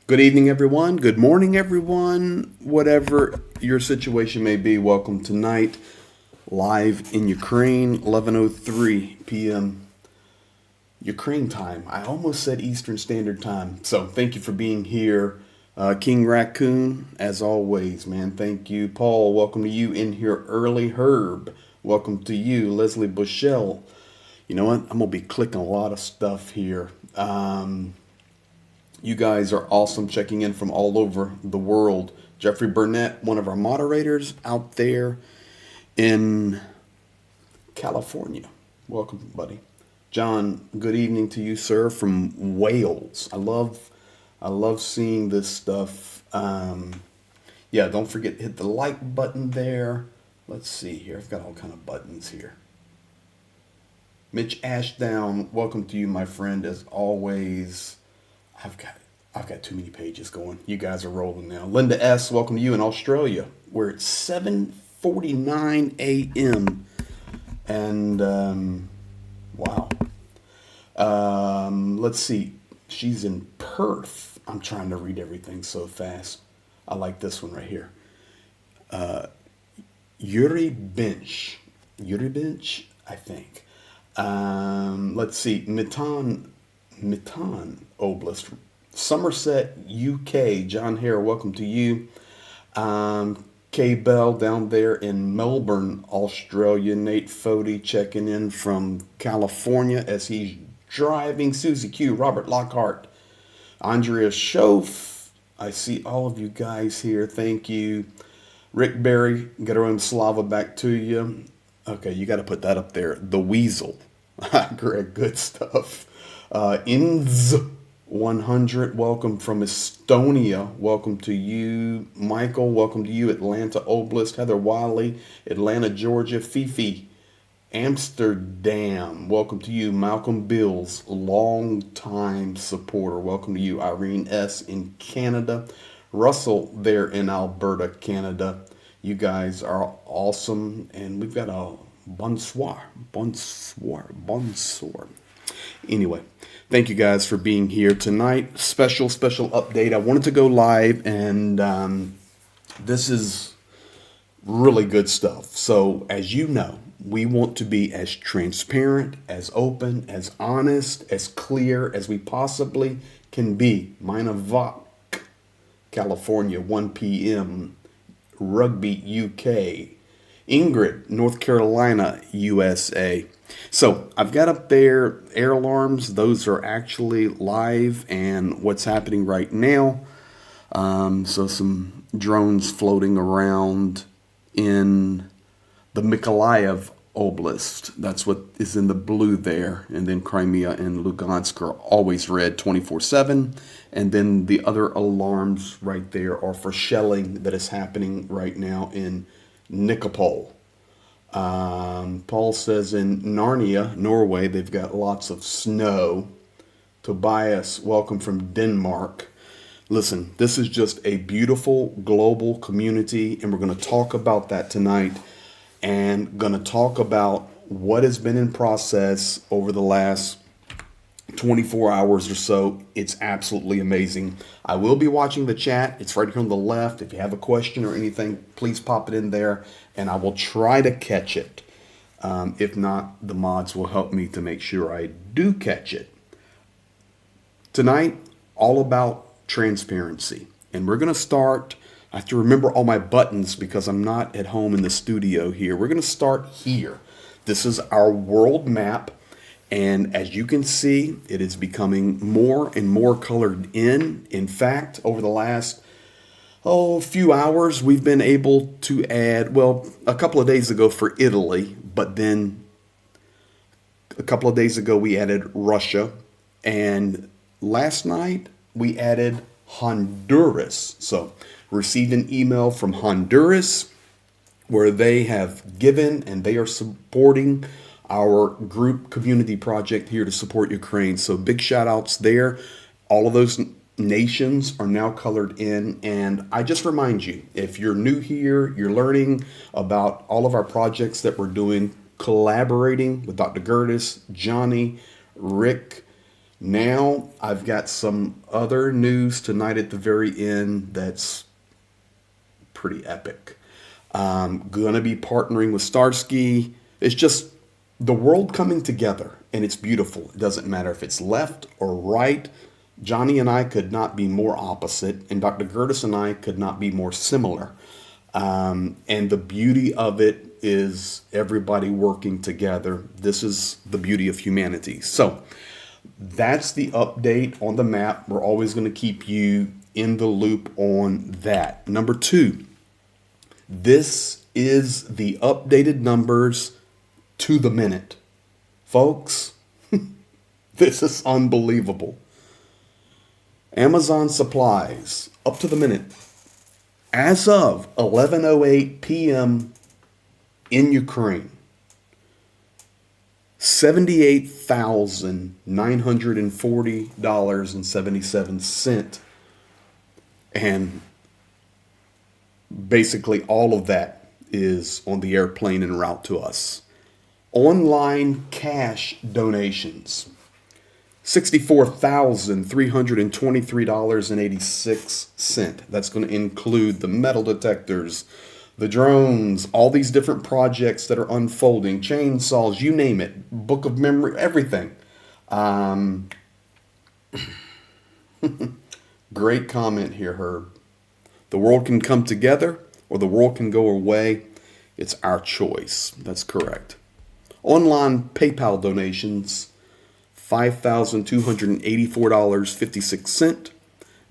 Good evening, everyone. Good morning, everyone. Whatever your situation may be, welcome tonight, live in Ukraine, 11:03 p.m. Ukraine time. I almost said Eastern Standard Time. So thank you for being here. King Raccoon, as always, man, thank you. Paul, welcome to you in here early. Herb, welcome to you. Leslie Bushell. You know what? I'm going to be clicking a lot of stuff here. You guys are awesome, checking in from all over the world. Jeffrey Burnett, one of our moderators out there in California. Welcome, buddy. John, good evening to you, sir, from Wales. I love seeing this stuff. Yeah, don't forget to hit the like button there. Let's see here. I've got all kind of buttons here. Mitch Ashdown, welcome to you, my friend, as always. I've got too many pages going. You guys are rolling now. Linda S., welcome to you in Australia, where it's 7:49 a.m. And wow. Let's see. She's in Perth. I'm trying to read everything so fast. I like this one right here. Yuri Bench, I think. Let's see. Mitan Oblast, Somerset, UK. John Hare, welcome to you. Kay Bell down there in Melbourne, Australia. Nate Fody checking in from California as he's driving. Susie Q, Robert Lockhart, Andrea Schoaf. I see all of you guys here. Thank you. Rick Berry, Geron Slava, back to you. Okay, you got to put that up there. The Weasel. Greg, good stuff. Inz100, welcome from Estonia. Welcome to you. Michael, welcome to you. Atlanta Oblast. Heather Wiley, Atlanta, Georgia. Fifi, Amsterdam, welcome to you. Malcolm Bills, long-time supporter, welcome to you. Irene S. in Canada. Russell there in Alberta, Canada. You guys are awesome. And we've got a bonsoir. Anyway, thank you guys for being here tonight. Special update. I wanted to go live, and this is really good stuff. So, as you know, we want to be as transparent, as open, as honest, as clear as we possibly can be. Minavoc, California, 1 p.m. Rugby, UK. Ingrid, North Carolina, USA. So I've got up there air alarms. Those are actually live and what's happening right now. So some drones floating around in the Mykolaiv Oblast. That's what is in the blue there. And then Crimea and Lugansk are always red 24/7. And then the other alarms right there are for shelling that is happening right now in Nikopol. Paul says in Narnia, Norway, they've got lots of snow. Tobias, welcome from Denmark. Listen, this is just a beautiful global community, and we're going to talk about that tonight, and going to talk about what has been in process over the last 24 hours or so. It's absolutely amazing. I will be watching the chat. It's right here on the left. If you have a question or anything, please pop it in there, and I will try to catch it. If not, the mods will help me to make sure I do catch it. Tonight, all about transparency. And we're going to start. I have to remember all my buttons because I'm not at home in the studio here. We're going to start here. This is our world map. And as you can see, it is becoming more and more colored in. In fact, over the last few hours, we've been able to add, well, a couple of days ago for Italy, but then a couple of days ago we added Russia. And last night we added Honduras. So received an email from Honduras where they have given and they are supporting our group community project here to support Ukraine. So big shout outs there. All of those nations are now colored in. And I just remind you, if you're new here, you're learning about all of our projects that we're doing, collaborating with Dr. Gertis, Johnny, Rick, Now, I've got some other news tonight at the very end that's pretty epic. Gonna be partnering with Starsky. It's just the world coming together, and it's beautiful. It doesn't matter if it's left or right. Johnny and I could not be more opposite, and Dr. Gertis and I could not be more similar. And the beauty of it is everybody working together. This is the beauty of humanity. So that's the update on the map. We're always going to keep you in the loop on that. Number two, this is the updated numbers to the minute. Folks, this is unbelievable. Amazon supplies, up to the minute. As of 11:08 p.m. in Ukraine, $78,940.77. And basically all of that is on the airplane en route to us. Online cash donations, $64,323.86. That's going to include the metal detectors, the drones, all these different projects that are unfolding, chainsaws, you name it, book of memory, everything. Great comment here, Herb. The world can come together or the world can go away. It's our choice. That's correct. Online PayPal donations, $5,284.56.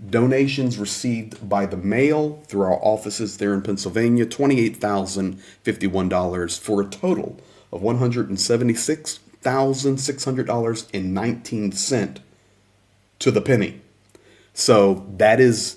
Donations received by the mail through our offices there in Pennsylvania, $28,051 for a total of $176,600.19 to the penny. So that is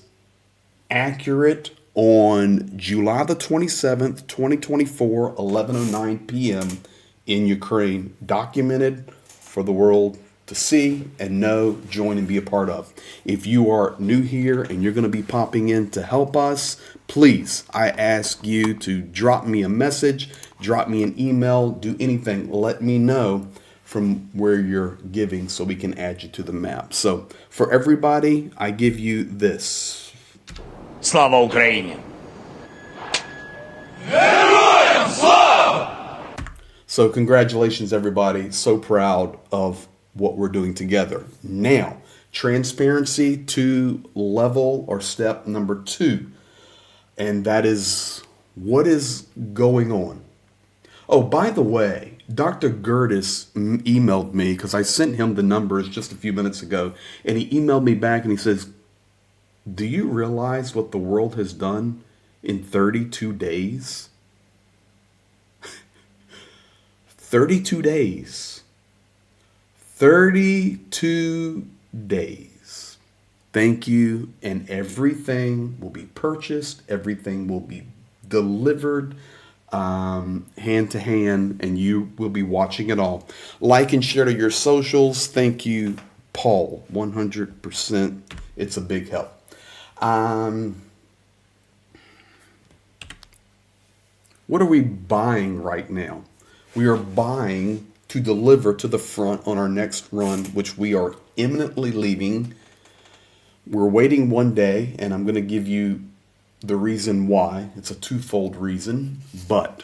accurate on July the 27th, 2024, 11:09 p.m. in Ukraine, documented for the world to see and know, join, and be a part of. If you are new here and you're going to be popping in to help us, please, I ask you to drop me a message, drop me an email, do anything. Let me know from where you're giving so we can add you to the map. So for everybody, I give you this. Слава Україні! So congratulations, everybody. So proud of what we're doing together. Now, transparency to level or step number 2. And that is what is going on. Oh, by the way, Dr. Gertis emailed me because I sent him the numbers just a few minutes ago. And he emailed me back and he says, do you realize what the world has done in 32 days? 32 days. 32 days. Thank you. And everything will be purchased. Everything will be delivered hand to hand. And you will be watching it all. Like and share to your socials. Thank you, Paul. 100%. It's a big help. What are we buying right now? We are buying to deliver to the front on our next run, which we are imminently leaving. We're waiting one day, and I'm going to give you the reason why. It's a twofold reason, but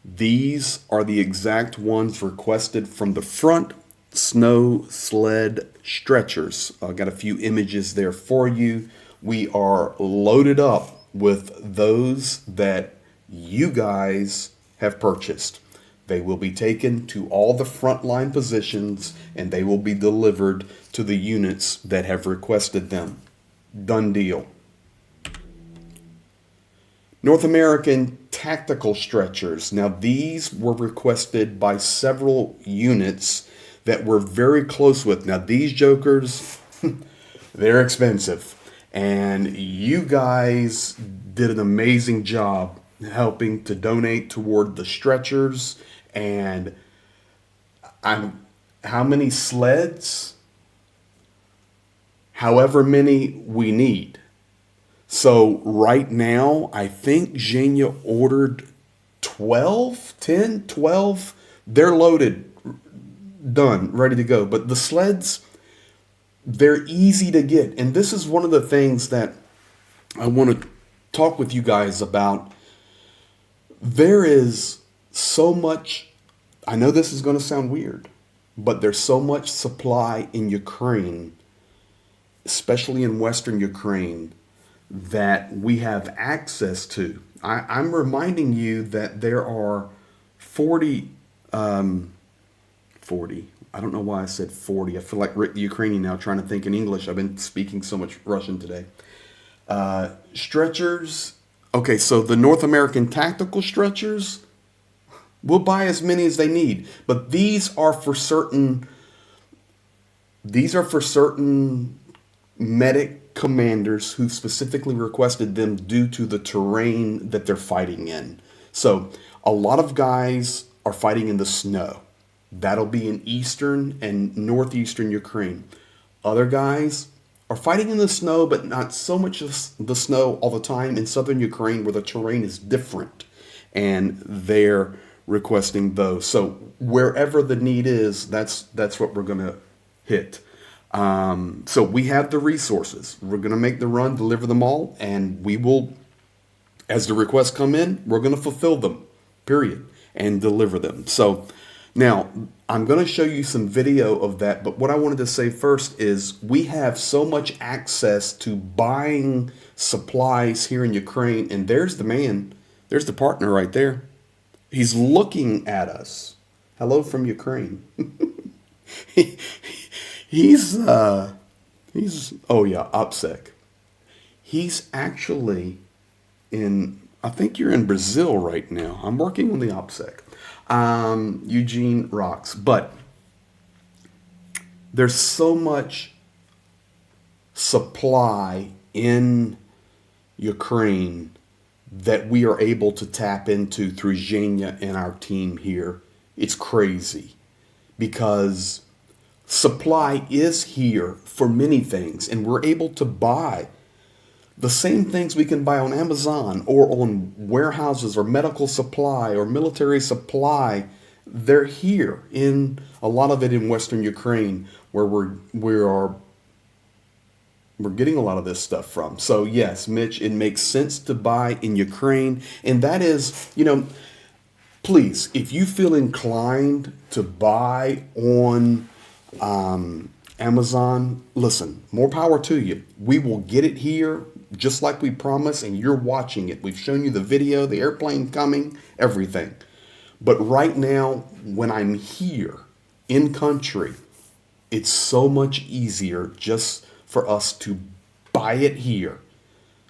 these are the exact ones requested from the front snow sled stretchers. I've got a few images there for you. We are loaded up with those that you guys have purchased. They will be taken to all the frontline positions and they will be delivered to the units that have requested them. Done deal. North American tactical stretchers. Now these were requested by several units that we're very close with. Now these jokers, they're expensive. And you guys did an amazing job helping to donate toward the stretchers. And how many sleds? However many we need. So right now, I think Xenia ordered 12, 10, 12. They're loaded, done, ready to go. But the sleds, they're easy to get. And this is one of the things that I want to talk with you guys about. There is so much, I know this is going to sound weird, but there's so much supply in Ukraine, especially in Western Ukraine, that we have access to. I'm reminding you that there are 40, 40. I don't know why I said 40. I feel like Rick the Ukrainian now trying to think in English. I've been speaking so much Russian today. Stretchers. Okay, so the North American tactical stretchers, we'll buy as many as they need. But these are for certain medic commanders who specifically requested them due to the terrain that they're fighting in. So a lot of guys are fighting in the snow. That'll be in eastern and northeastern Ukraine. Other guys are fighting in the snow, but not so much the snow all the time in southern Ukraine where the terrain is different. And they're requesting those. So wherever the need is, that's what we're going to hit. So we have the resources. We're going to make the run, deliver them all, and we will, as the requests come in, we're going to fulfill them, period, and deliver them. So now I'm going to show you some video of that, but what I wanted to say first is we have so much access to buying supplies here in Ukraine, and there's the man, there's the partner right there. He's looking at us. Hello from Ukraine. He's oh yeah, OPSEC. He's actually I think you're in Brazil right now. I'm working on the OPSEC. Eugene rocks. But there's so much supply in Ukraine that we are able to tap into through Zhenya and our team here. It's crazy because supply is here for many things, and we're able to buy the same things we can buy on Amazon or on warehouses or medical supply or military supply. They're here in a lot of it in Western Ukraine where we're getting a lot of this stuff from. So yes, Mitch, it makes sense to buy in Ukraine. And that is, please, if you feel inclined to buy on Amazon, listen, more power to you. We will get it here just like we promised, and you're watching it. We've shown you the video, the airplane coming, everything. But right now, when I'm here in country, it's so much easier just for us to buy it here.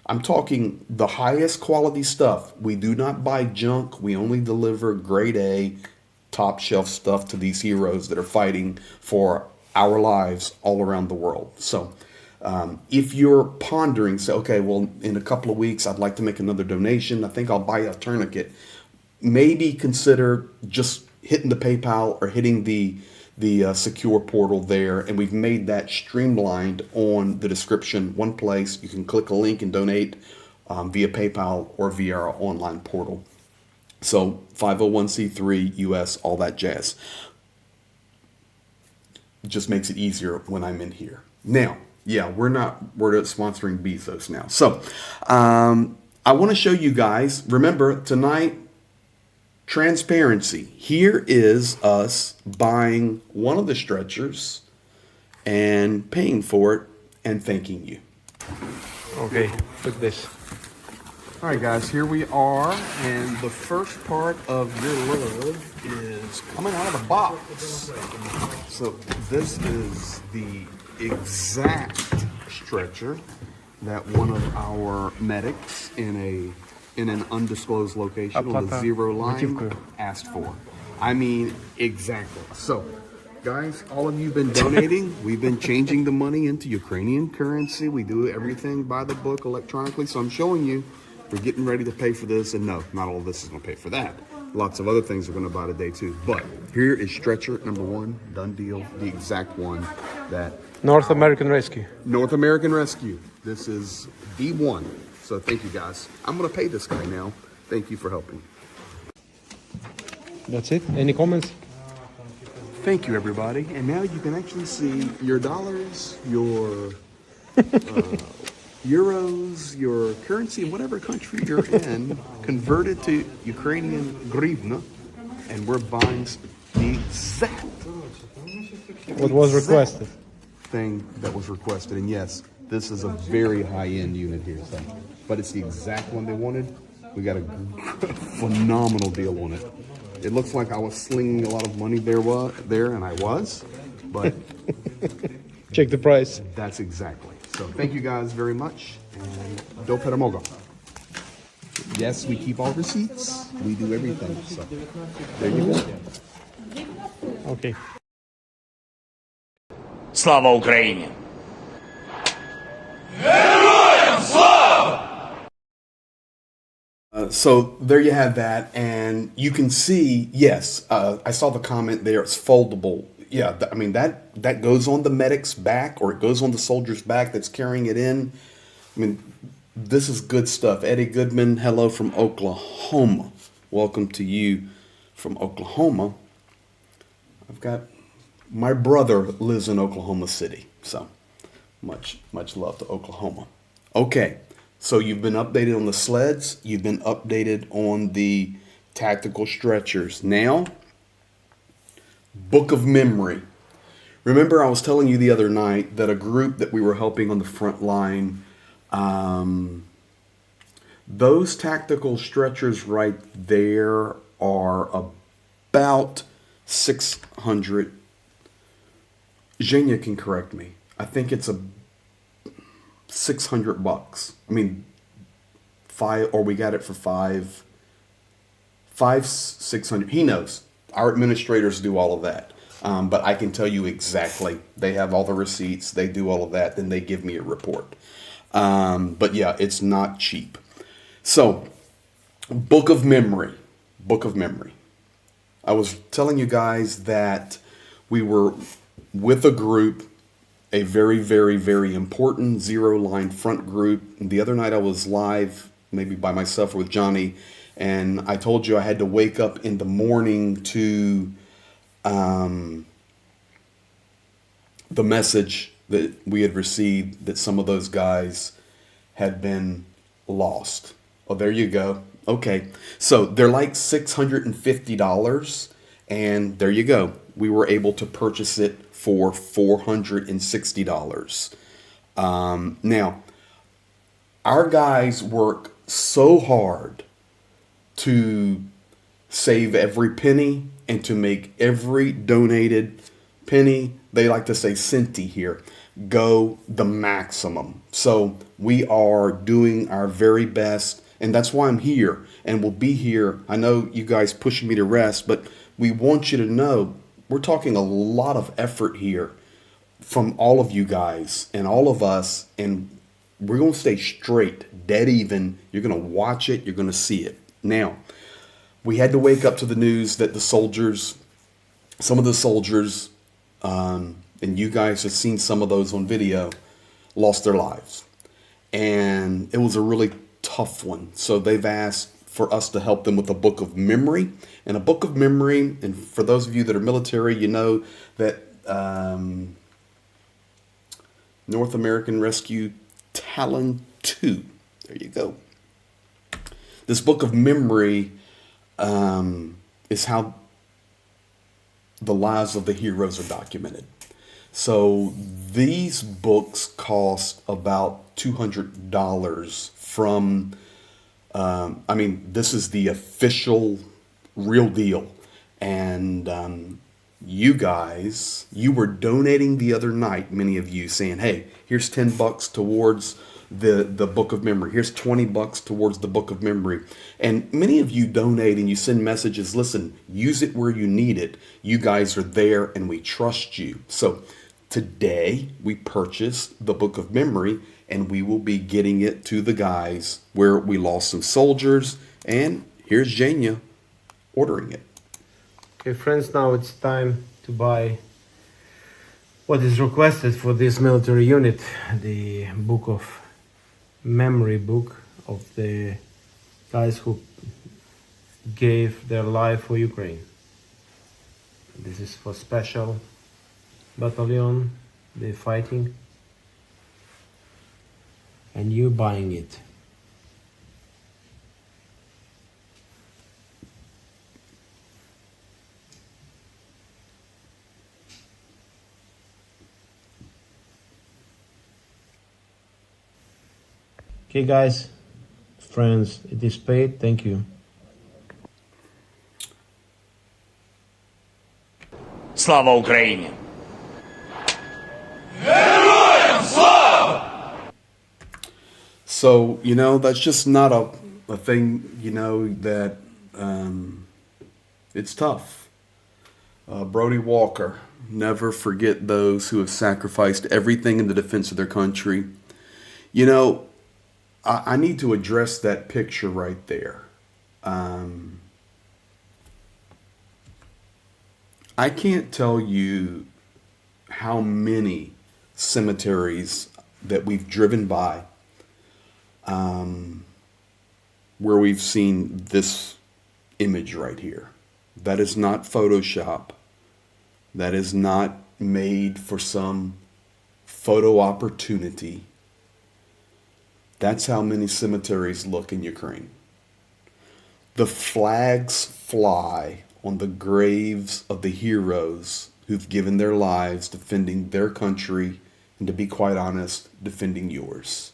I'm talking the highest quality stuff. We do not buy junk. We only deliver grade A, top shelf stuff to these heroes that are fighting for our lives all around the world. So if you're pondering, say, okay, well, in a couple of weeks, I'd like to make another donation. I think I'll buy a tourniquet. Maybe consider just hitting the PayPal or hitting the secure portal there. And we've made that streamlined on the description. One place you can click a link and donate via PayPal or via our online portal. So 501c3 US, all that jazz. It just makes it easier when I'm in here. Now, yeah, we're sponsoring Bezos now. So I want to show you guys, remember tonight, transparency. Here is us buying one of the stretchers and paying for it and thanking you. Okay, look at this. All right, guys, here we are, and the first part of your load is coming out of the box. So this is the exact stretcher that one of our medics in an undisclosed location on the zero line asked for. I mean, exactly. So, guys, all of you have been donating. We've been changing the money into Ukrainian currency. We do everything by the book electronically. So I'm showing you, we're getting ready to pay for this. And no, not all of this is going to pay for that. Lots of other things are going to buy today too. But here is stretcher number one, done deal, the exact one that... North American Rescue. North American Rescue. This is D1. So thank you, guys. I'm going to pay this guy now. Thank you for helping. That's it. Any comments? Thank you, everybody. And now you can actually see your dollars, your euros, your currency in whatever country you're in, converted to Ukrainian hryvnia, and we're buying the exact What was requested? thing that was requested. And yes, this is a very high-end unit here, so, but it's the exact one they wanted. We got a phenomenal deal on it. It looks like I was slinging a lot of money there, and I was, but Check the price. that's exactly. So thank you guys very much, and do peremoga. Yes, we keep all receipts. We do everything. So there you go. Okay. Слава Україні! So there you have that, and you can see, yes, I saw the comment there, it's foldable. Yeah, I mean, that goes on the medic's back, or it goes on the soldier's back that's carrying it in. I mean, this is good stuff. Eddie Goodman, hello from Oklahoma. Welcome to you from Oklahoma. I've got, my brother lives in Oklahoma City, so much love to Oklahoma. Okay. So you've been updated on the sleds. You've been updated on the tactical stretchers. Now, Book of Memory. Remember I was telling you the other night that a group that we were helping on the front line, those tactical stretchers right there are about 600. Zhenya can correct me. I think it's a $600. I mean, we got it for 600. He knows. Our administrators do all of that. But I can tell you exactly. They have all the receipts. They do all of that. Then they give me a report. But yeah, it's not cheap. So, Book of Memory. Book of Memory. I was telling you guys that we were with a group, a very, very, very important zero-line front group. The other night I was live, maybe by myself or with Johnny, and I told you I had to wake up in the morning to the message that we had received that some of those guys had been lost. Oh, there you go. Okay, so they're like $650, and there you go. We were able to purchase it for $460. Now, our guys work so hard to save every penny and to make every donated penny, they like to say centi here, go the maximum. So we are doing our very best, and that's why I'm here and will be here. I know you guys pushing me to rest, but we want you to know we're talking a lot of effort here from all of you guys and all of us, and we're going to stay straight, dead even. You're going to watch it. You're going to see it. Now, we had to wake up to the news that the soldiers, some of the soldiers, and you guys have seen some of those on video, lost their lives. And it was a really tough one. So they've asked for us to help them with a book of memory. And a book of memory, and for those of you that are military, you know that North American Rescue Talon 2. There you go. This book of memory is how the lives of the heroes are documented. So these books cost about $200 from, this is the official real deal. And you guys, you were donating the other night, many of you, saying, hey, here's $10 towards the book of memory. Here's $20 towards the book of memory. And many of you donate and you send messages, listen, use it where you need it. You guys are there and we trust you. So today we purchased the book of memory and we will be getting it to the guys where we lost some soldiers. And here's Jania ordering it. Okay, friends, now it's time to buy what is requested for this military unit, the book of memory book of the guys who gave their life for Ukraine. This is for special battalion. They're fighting. And you buying it. Okay, guys, friends, it is paid. Thank you. Слава Україні! So, that's just not a thing, that it's tough. Brody Walker, never forget those who have sacrificed everything in the defense of their country. I need to address that picture right there. I can't tell you how many cemeteries that we've driven by where we've seen this image right here. That is not Photoshop. That is not made for some photo opportunity. That's how many cemeteries look in Ukraine. The flags fly on the graves of the heroes who've given their lives defending their country and, to be quite honest, defending yours.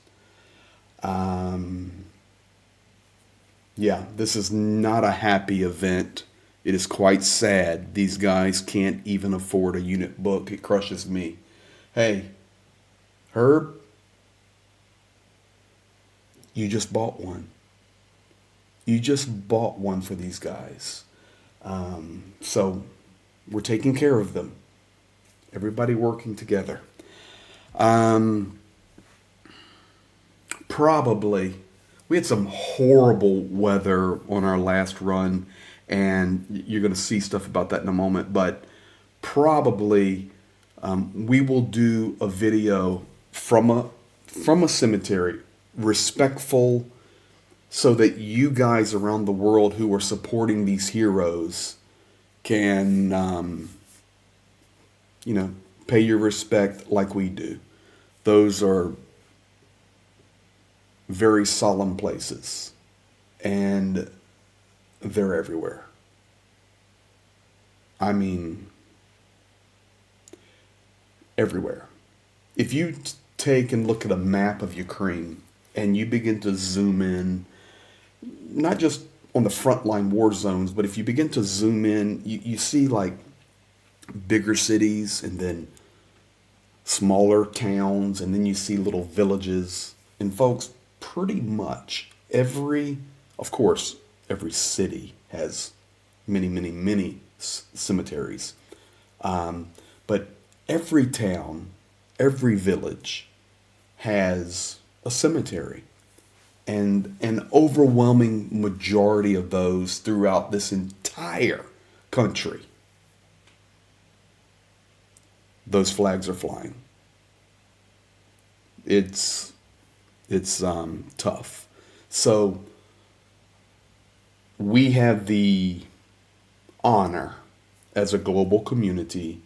Yeah, this is not a happy event. It is quite sad. These guys can't even afford a unit book. It crushes me. Hey, Herb, you just bought one. You just bought one for these guys. So we're taking care of them. Everybody working together. Probably, we had some horrible weather on our last run, and you're going to see stuff about that in a moment, but probably we will do a video from a cemetery, respectful, so that you guys around the world who are supporting these heroes can, pay your respect like we do. Those are very solemn places, and they're everywhere. I mean, everywhere. If you take and look at a map of Ukraine and you begin to zoom in, not just on the frontline war zones, but if you begin to zoom in, you see like bigger cities and then smaller towns, and then you see little villages. And folks, pretty much every city has many cemeteries. But every town, every village has a cemetery. And an overwhelming majority of those throughout this entire country, those flags are flying. It's tough. So we have the honor as a global community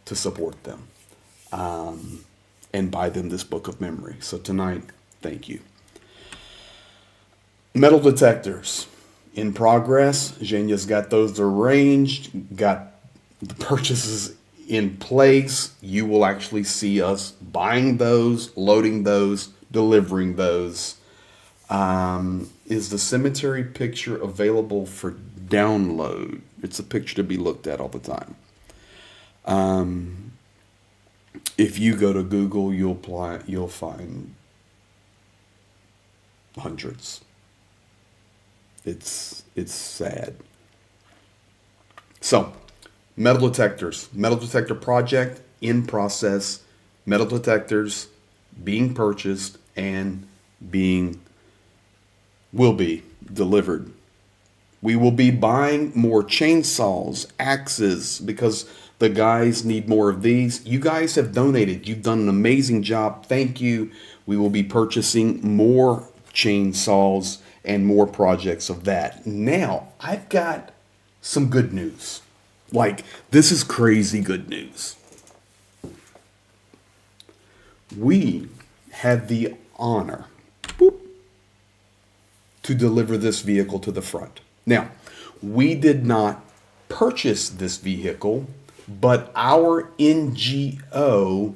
to support them and buy them this book of memory. So tonight, thank you. Metal detectors in progress. Zhenya's got those arranged, got the purchases in place. You will actually see us buying those, loading those, delivering those. Is the cemetery picture available for download? It's a picture to be looked at all the time. If you go to Google, you'll find hundreds. It's sad. So, metal detector project in process, metal detectors being purchased and will be delivered. We will be buying more chainsaws, axes, because the guys need more of these. You guys have donated. You've done an amazing job. Thank you. We will be purchasing more chainsaws and more projects of that. Now, I've got some good news. Like, this is crazy good news. We had the honor to deliver this vehicle to the front. Now, we did not purchase this vehicle, but our NGO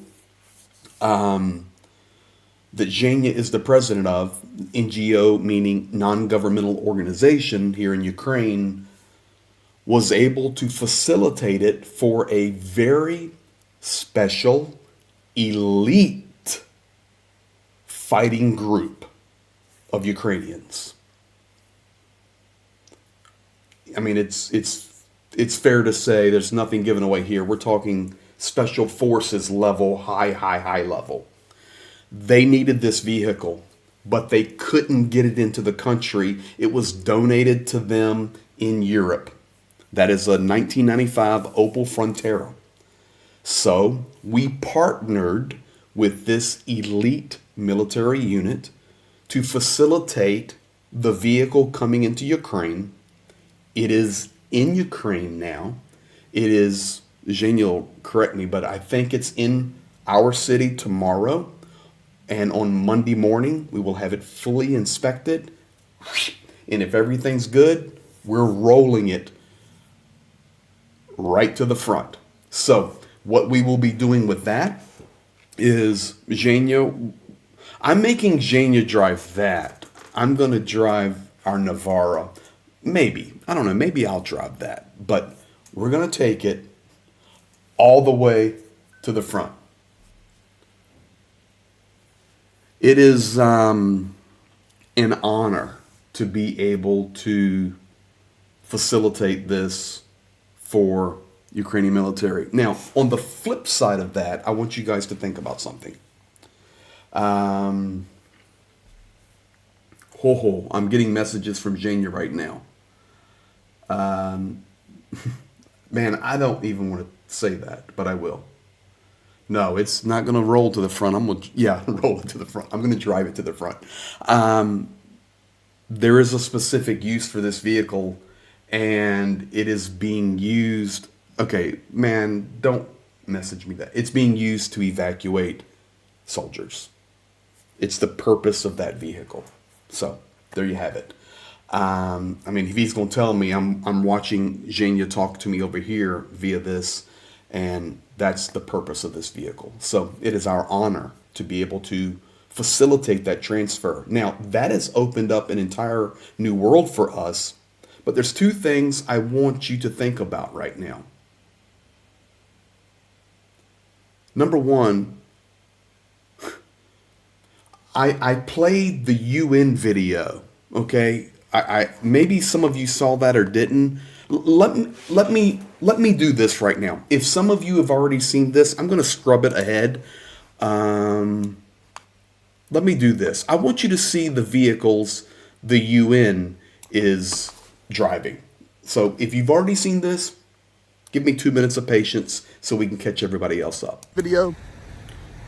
that Zhenya is the president of, NGO meaning non-governmental organization here in Ukraine, was able to facilitate it for a very special, elite fighting group of Ukrainians. I mean, it's fair to say there's nothing given away here. We're talking special forces level, high level. They needed this vehicle, but they couldn't get it into the country. It was donated to them in Europe. That is a 1995 Opel Frontera. So we partnered with this elite military unit to facilitate the vehicle coming into Ukraine. It is in Ukraine now. It is, Zhenya will correct me, but I think it's in our city tomorrow. And on Monday morning, we will have it fully inspected. And if everything's good, we're rolling it right to the front. So what we will be doing with that is Zhenya, I'm making Zhenya drive that. I'm going to drive our Navara. Maybe. I don't know. Maybe I'll drive that. But we're going to take it all the way to the front. It is an honor to be able to facilitate this for Ukrainian military. Now, on the flip side of that, I want you guys to think about something. I'm getting messages from Zhenya right now. Man, I don't even want to say that, but I will. No, it's not going to roll to the front. Roll it to the front. I'm going to drive it to the front. There is a specific use for this vehicle, and it is being used. Okay, man, don't message me that. It's being used to evacuate soldiers. It's the purpose of that vehicle. So there you have it. I mean, if he's going to tell me, I'm watching Zhenya talk to me over here via this, and that's the purpose of this vehicle. So it is our honor to be able to facilitate that transfer. Now, that has opened up an entire new world for us, but there's two things I want you to think about right now. Number one, I played the UN video, okay? I maybe some of you saw that or didn't. Let me do this right now. If some of you have already seen this, I'm going to scrub it ahead. Let me do this. I want you to see the vehicles the UN is driving. So if you've already seen this, give me 2 minutes of patience so we can catch everybody else up. Video,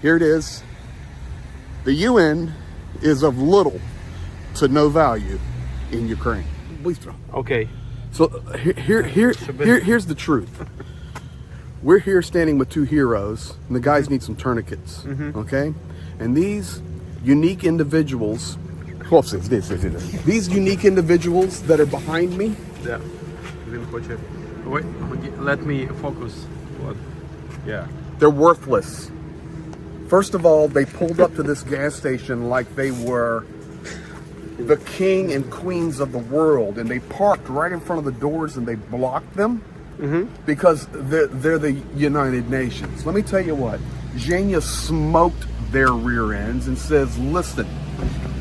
here it is. The UN is of little to no value in Ukraine. Okay. So here's the truth. We're here standing with two heroes, and the guys need some tourniquets, okay? And these unique individuals, these unique individuals that are behind me. Yeah. Wait, let me focus. Yeah. They're worthless. First of all, they pulled up to this gas station like they were the king and queens of the world, and they parked right in front of the doors and they blocked them because they're the United Nations. Let me tell you what, Zhenya smoked their rear ends and says, listen,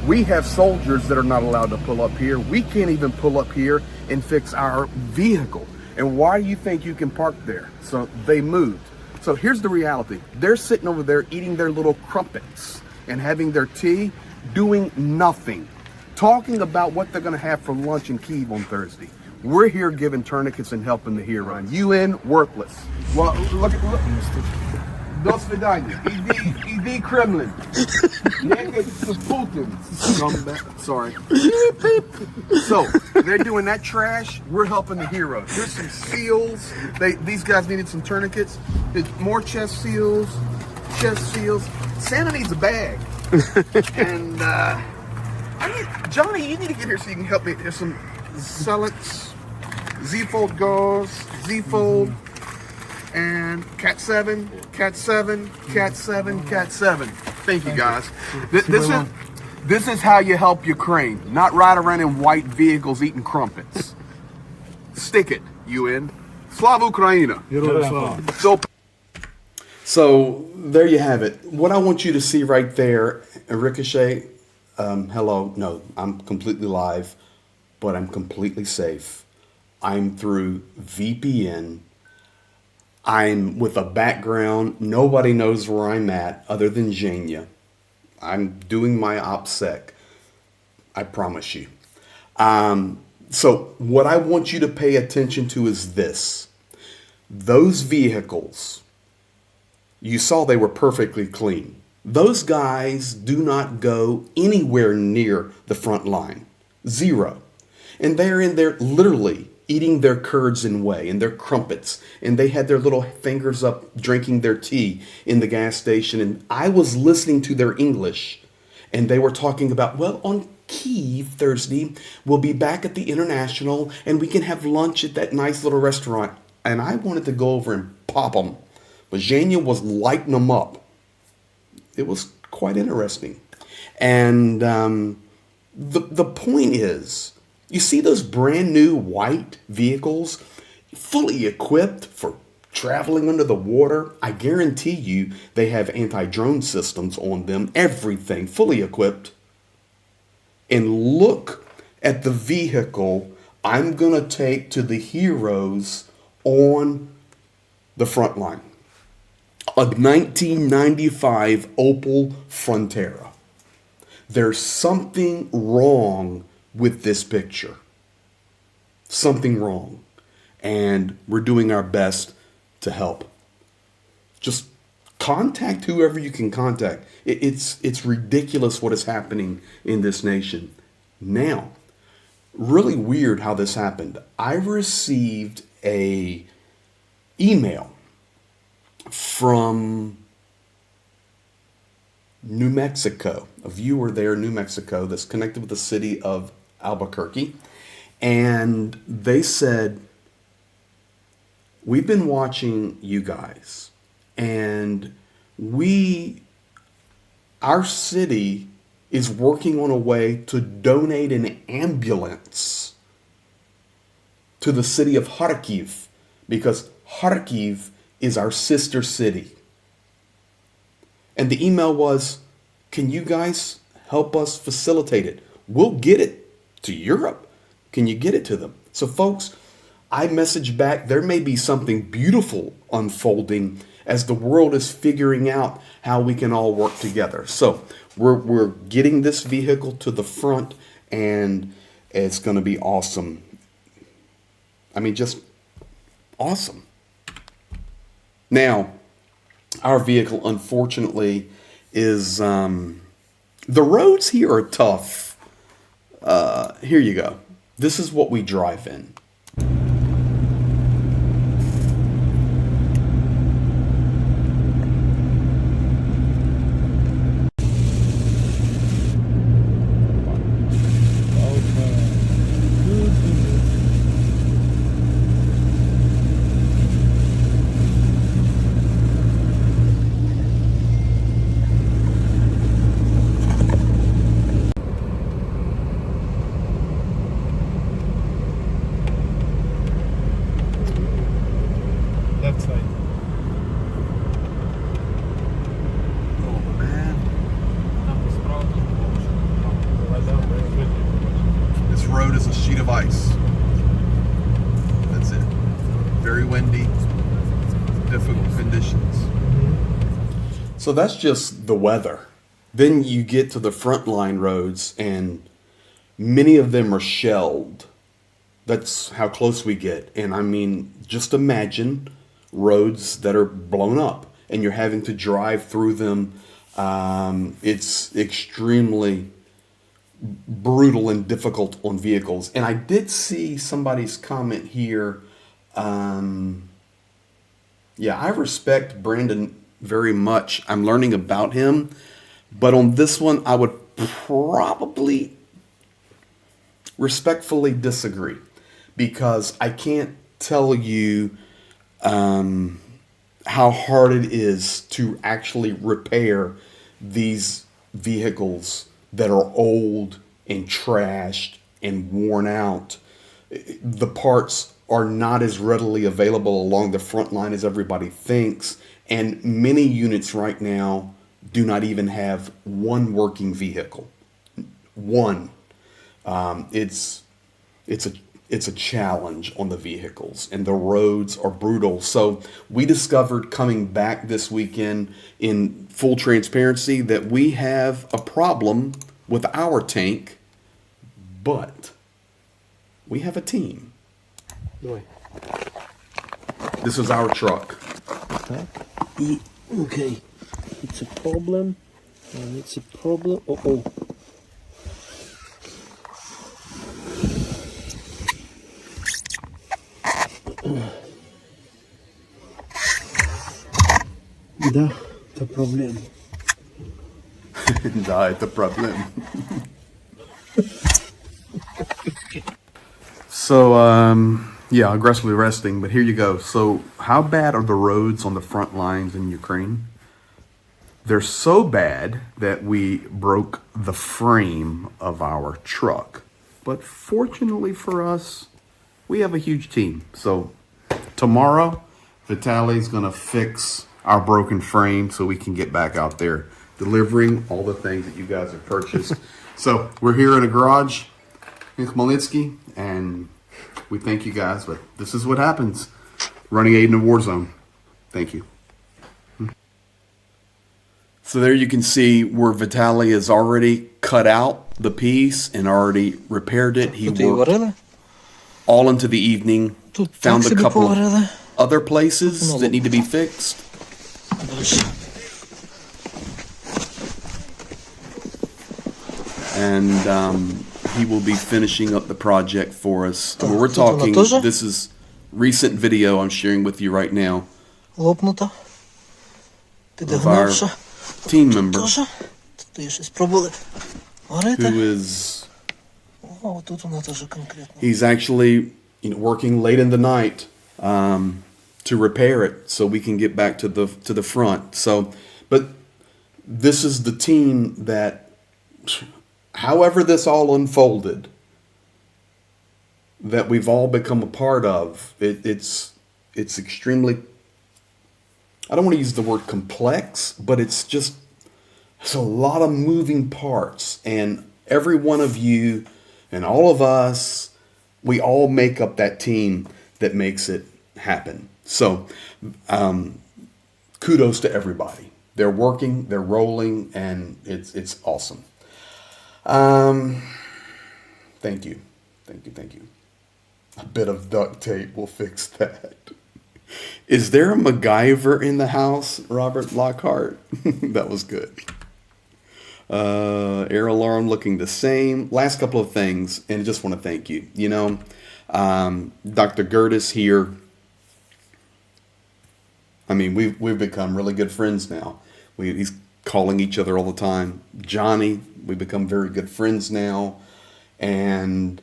we have soldiers that are not allowed to pull up here. We can't even pull up here and fix our vehicle. And why do you think you can park there? So they moved. So here's the reality. They're sitting over there eating their little crumpets and having their tea, doing nothing, talking about what they're going to have for lunch in Kyiv on Thursday. We're here giving tourniquets and helping the hero. UN, worthless. Well, look. До свидания. Иди Kremlin. Ехать to Putin. Scumbag. Sorry. So, they're doing that trash. We're helping the heroes. There's some seals. These guys needed some tourniquets. There's more chest seals. Santa needs a bag. And, Johnny, you need to get here so you can help me. There's some Celix, Z-Fold gauze, Z-Fold, and Cat 7. Thank you, guys. This is how you help Ukraine. Not ride around in white vehicles eating crumpets. Stick it, UN. Slava Ukraina. So there you have it. What I want you to see right there, Ricochet, hello, no, I'm completely live, but I'm completely safe. I'm through VPN. I'm with a background. Nobody knows where I'm at other than Jania. I'm doing my OPSEC. I promise you. So what I want you to pay attention to is this. Those vehicles, you saw they were perfectly clean. Those guys do not go anywhere near the front line. Zero. And they're in there literally eating their curds and whey and their crumpets. And they had their little fingers up drinking their tea in the gas station. And I was listening to their English. And they were talking about, well, on Kyiv Thursday, we'll be back at the International and we can have lunch at that nice little restaurant. And I wanted to go over and pop them. But Zhenya was lighting them up. It was quite interesting. And the point is, you see those brand new white vehicles, fully equipped for traveling under the water? I guarantee you they have anti-drone systems on them, everything fully equipped. And look at the vehicle I'm going to take to the heroes on the front line. A 1995 Opel Frontera. There's something wrong with this picture. Something wrong. And we're doing our best to help. Just contact whoever you can contact. It's ridiculous what is happening in this nation. Now, really weird how this happened. I received a email from New Mexico, a viewer there in New Mexico that's connected with the city of Albuquerque. And they said, we've been watching you guys, and our city is working on a way to donate an ambulance to the city of Kharkiv, because Kharkiv is our sister city. And the email was, can you guys help us facilitate it? We'll get it to Europe. Can you get it to them? So folks, I messaged back, there may be something beautiful unfolding as the world is figuring out how we can all work together. So we're getting this vehicle to the front, and it's going to be awesome. I mean, just awesome. Now, our vehicle, unfortunately, is, the roads here are tough. Here you go. This is what we drive in. Left side. This road is a sheet of ice. That's it. Very windy, difficult conditions. So that's just the weather. Then you get to the frontline roads, and many of them are shelled. That's how close we get. And I mean, just imagine roads that are blown up. and you're having to drive through them, it's extremely brutal and difficult on vehicles. And I did see somebody's comment here. Yeah, I respect Brandon very much. I'm learning about him. But on this one, I would probably respectfully disagree, because I can't tell you how hard it is to actually repair these vehicles that are old and trashed and worn out. The parts are not as readily available along the front line as everybody thinks, and many units right now do not even have one working vehicle. One. It's a challenge on the vehicles, and the roads are brutal. So we discovered coming back this weekend, in full transparency, that we have a problem with our tank, but we have a team. Давай. This is our truck. Так. І, okay. It's a problem. It's a problem. Oh. Да, это проблема. Да, это проблема. So, yeah, aggressively resting, but here you go. So, how bad are the roads on the front lines in Ukraine? They're so bad that we broke the frame of our truck. But fortunately for us, we have a huge team. So, tomorrow, Vitaly's going to fix our broken frame so we can get back out there delivering all the things that you guys have purchased. So, we're here in a garage in Khmelnytsky, and we thank you guys, but this is what happens running aid in a war zone. Thank you. So there you can see where Vitaly has already cut out the piece and already repaired it. He worked all into the evening, found a couple of other places that need to be fixed. And he will be finishing up the project for us. We're talking, this is recent video I'm sharing with you right now Лопнута. of our team member Тут є щось пробували варити. who is, О, тут вона теж конкретно. he's actually working late in the night to repair it so we can get back to the front. So, but this is the team that, however this all unfolded, that we've all become a part of. It's extremely, I don't want to use the word complex, but it's a lot of moving parts, and every one of you and all of us, we all make up that team that makes it happen. So, kudos to everybody. They're working, they're rolling, and it's awesome. Thank you. A bit of duct tape will fix that. Is there a MacGyver in the house, Robert Lockhart? That was good. Air alarm looking the same. Last couple of things, and I just want to thank you. Dr. Gertis here. I mean, we've become really good friends now. He's calling each other all the time. Johnny, we've become very good friends now. And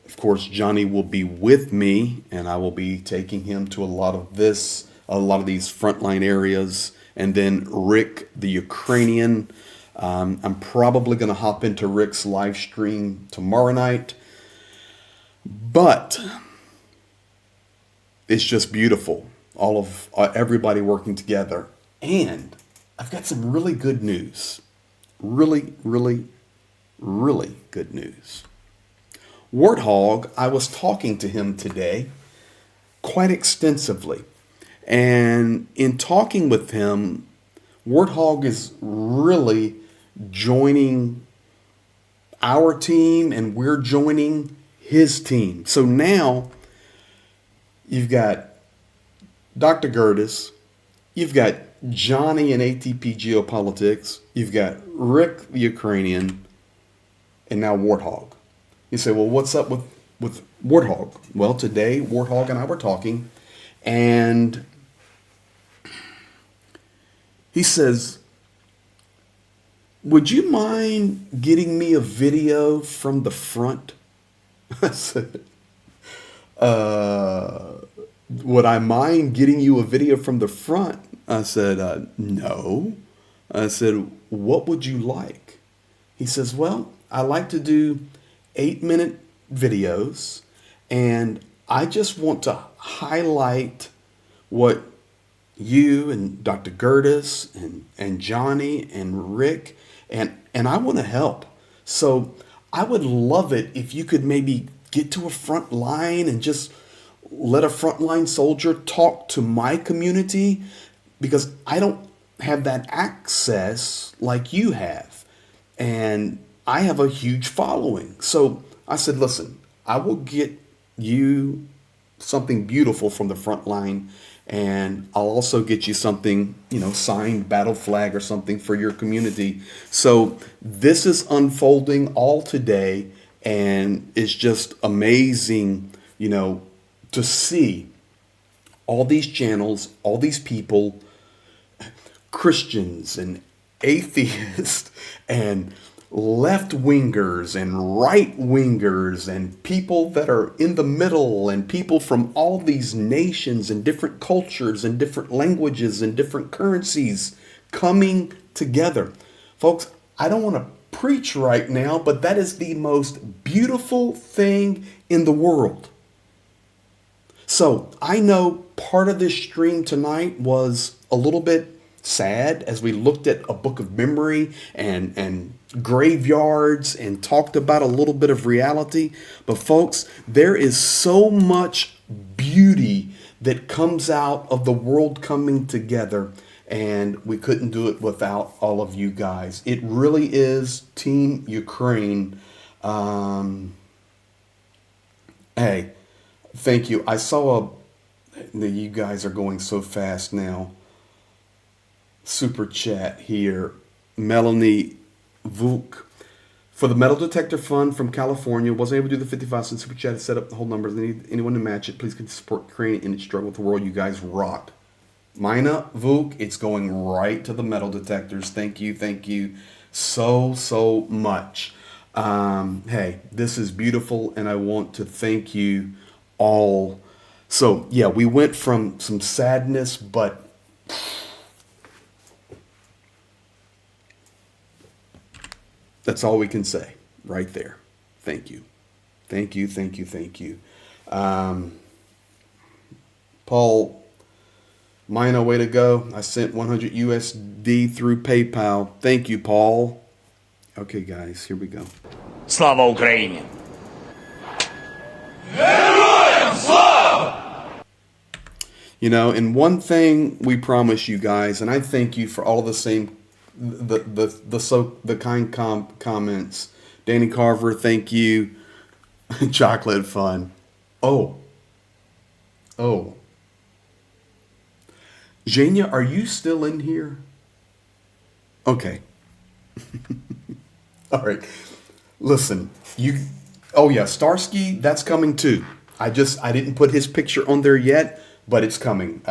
of course, Johnny will be with me, and I will be taking him to a lot of these frontline areas. And then Rick, the Ukrainian, I'm probably going to hop into Rick's live stream tomorrow night. But it's just beautiful. All of everybody working together. And I've got some really good news. Really, really, really good news. Warthog, I was talking to him today quite extensively. And in talking with him, Warthog is really joining our team, and we're joining his team. So now you've got Dr. Gertis, You've got Johnny in ATP Geopolitics. You've got Rick the Ukrainian, and now Warthog. You say, well, what's up with Warthog? Well, today Warthog and I were talking, and he says, would you mind getting me a video from the front? I said, would I mind getting you a video from the front? I said, no. I said, what would you like? He says, well, I like to do 8-minute videos, and I just want to highlight what you and Dr. Gertis and Johnny and Rick, and I want to help. So I would love it if you could maybe get to a front line and just let a frontline soldier talk to my community, because I don't have that access like you have. And I have a huge following. So I said, listen, I will get you something beautiful from the front line, and I'll also get you something, signed battle flag or something for your community. So this is unfolding all today, and it's just amazing, to see all these channels, all these people, Christians and atheists and left-wingers and right-wingers and people that are in the middle and people from all these nations and different cultures and different languages and different currencies coming together. Folks, I don't want to preach right now, but that is the most beautiful thing in the world. So I know part of this stream tonight was a little bit sad as we looked at a book of memory and graveyards and talked about a little bit of reality. But folks, there is so much beauty that comes out of the world coming together, and we couldn't do it without all of you guys. It really is Team Ukraine. Hey, thank you. I saw you guys are going so fast now. Super chat here. Melanie Vuk. For the Metal Detector Fund from California, wasn't able to do the 55 cent super chat to set up the whole numbers. They need anyone to match it. Please support Ukraine in its struggle with the world. You guys rock. Mina Vuk, it's going right to the metal detectors. Thank you so much. Hey, this is beautiful, and I want to thank you all. So yeah, we went from some sadness, but that's all we can say right there. Thank you. Paul Mina, way to go. I sent 100 USD through PayPal. Thank you, Paul. Okay, guys, here we go. Слава Україні! And one thing we promise you guys, and I thank you for all the kind comments. Danny Carver, thank you. Chocolate fun. Oh. Zhenya, are you still in here? Okay. All right. Listen, Starsky, that's coming too. I didn't put his picture on there yet, but it's coming.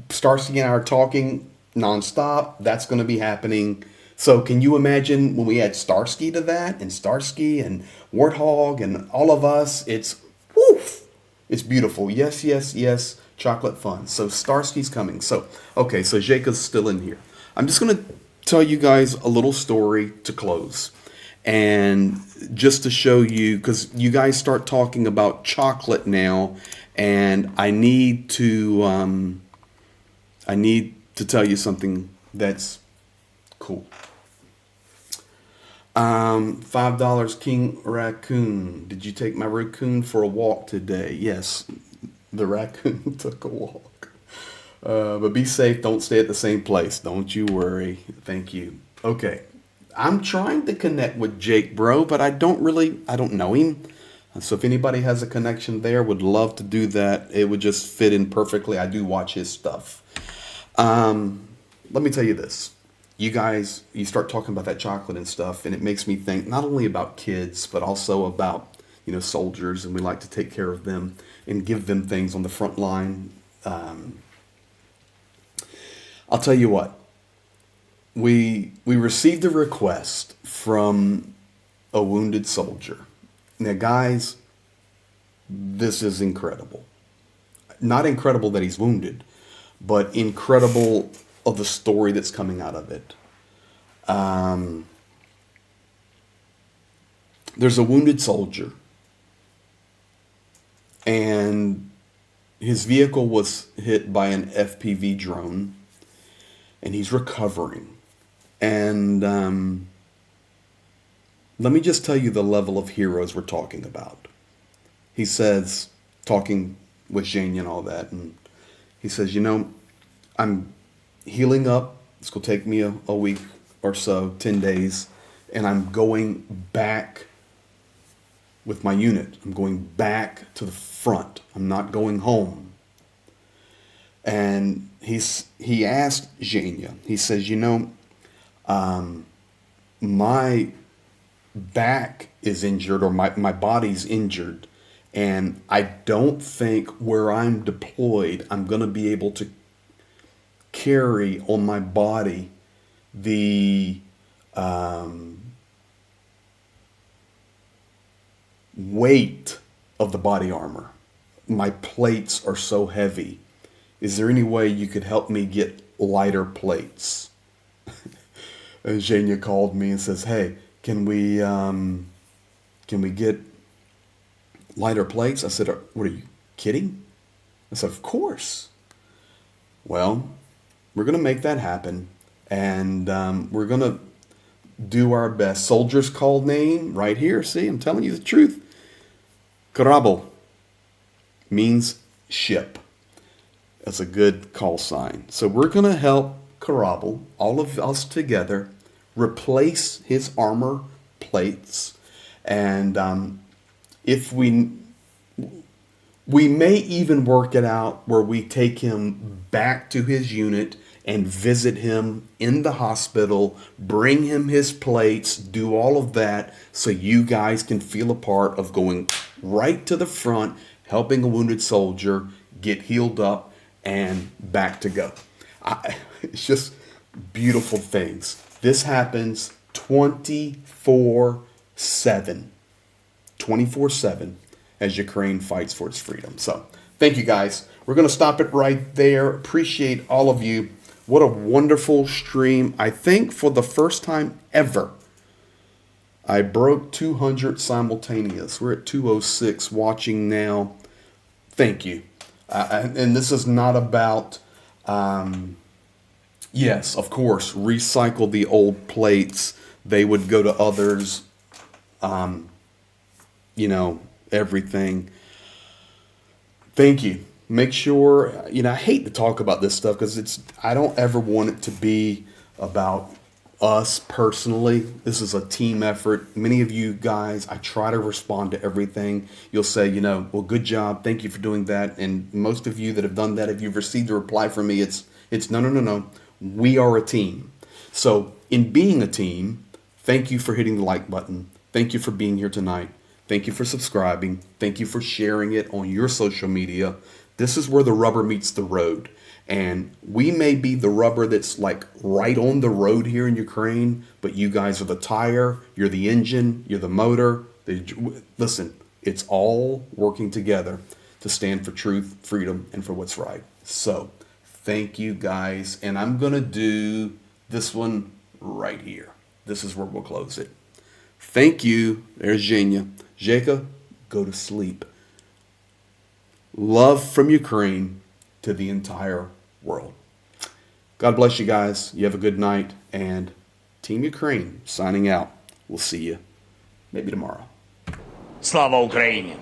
Starsky and I are talking nonstop. That's going to be happening. So can you imagine when we add Starsky to that, and Starsky and Warthog and all of us? It's woof. It's beautiful. Yes. Chocolate fun. So Starsky's coming. So Jaka's still in here. I'm just going to tell you guys a little story to close. And just to show you, because you guys start talking about chocolate now, and I need to tell you something that's cool. $5 King Raccoon. Did you take my raccoon for a walk today? Yes, the raccoon took a walk. But be safe. Don't stay at the same place. Don't you worry. Thank you. Okay. I'm trying to connect with Jake, bro, but I don't know him. So if anybody has a connection there, would love to do that. It would just fit in perfectly. I do watch his stuff. Let me tell you this. You guys, you start talking about that chocolate and stuff, and it makes me think not only about kids, but also about, soldiers, and we like to take care of them and give them things on the front line. I'll tell you what. We received a request from a wounded soldier. Now, guys, this is incredible. Not incredible that he's wounded, but incredible of the story that's coming out of it. There's a wounded soldier, and his vehicle was hit by an FPV drone, and he's recovering. And let me just tell you the level of heroes we're talking about. He says, talking with Jane and all that, and he says, I'm healing up. It's going to take me a week or so, 10 days, and I'm going back with my unit. I'm going back to the front. I'm not going home. And he asked Jania, he says, my back is injured, or my body's injured, and I don't think where I'm deployed I'm going to be able to carry on my body the weight of the body armor. My plates are so heavy. Is there any way you could help me get lighter plates? And Jania called me and says, hey, can we get lighter plates? I said, what are you kidding? I said, of course. Well, we're going to make that happen, and we're going to do our best. Soldier's call name right here. See, I'm telling you the truth. Charitable means ship. That's a good call sign. So we're going to help Charitable, all of us together, replace his armor plates, and if we may even work it out where we take him back to his unit and visit him in the hospital, bring him his plates, do all of that so you guys can feel a part of going right to the front, helping a wounded soldier get healed up and back to go. It's just beautiful things. This happens 24/7. 24/7 as Ukraine fights for its freedom. So thank you guys. We're going to stop it right there. Appreciate all of you. What a wonderful stream. I think for the first time ever, I broke 200 simultaneous. We're at 206 watching now. Thank you. And this is not about, yes, of course, recycle the old plates. They would go to others, everything. Thank you. Make sure, I hate to talk about this stuff because I don't ever want it to be about us personally. This is a team effort. Many of you guys, I try to respond to everything. You'll say, well, good job. Thank you for doing that. And most of you that have done that, if you've received a reply from me, it's no. We are a team. So in being a team, thank you for hitting the like button. Thank you for being here tonight. Thank you for subscribing. Thank you for sharing it on your social media. This is where the rubber meets the road. And we may be the rubber that's like right on the road here in Ukraine, but you guys are the tire, you're the engine, you're the motor. Listen, it's all working together to stand for truth, freedom, and for what's right. So thank you guys. And I'm going to do this one right here. This is where we'll close it. Thank you. There's Zhenya. Zheka, go to sleep. Love from Ukraine to the entire world. God bless you guys. You have a good night. And Team Ukraine signing out. We'll see you maybe tomorrow. Слава Україні!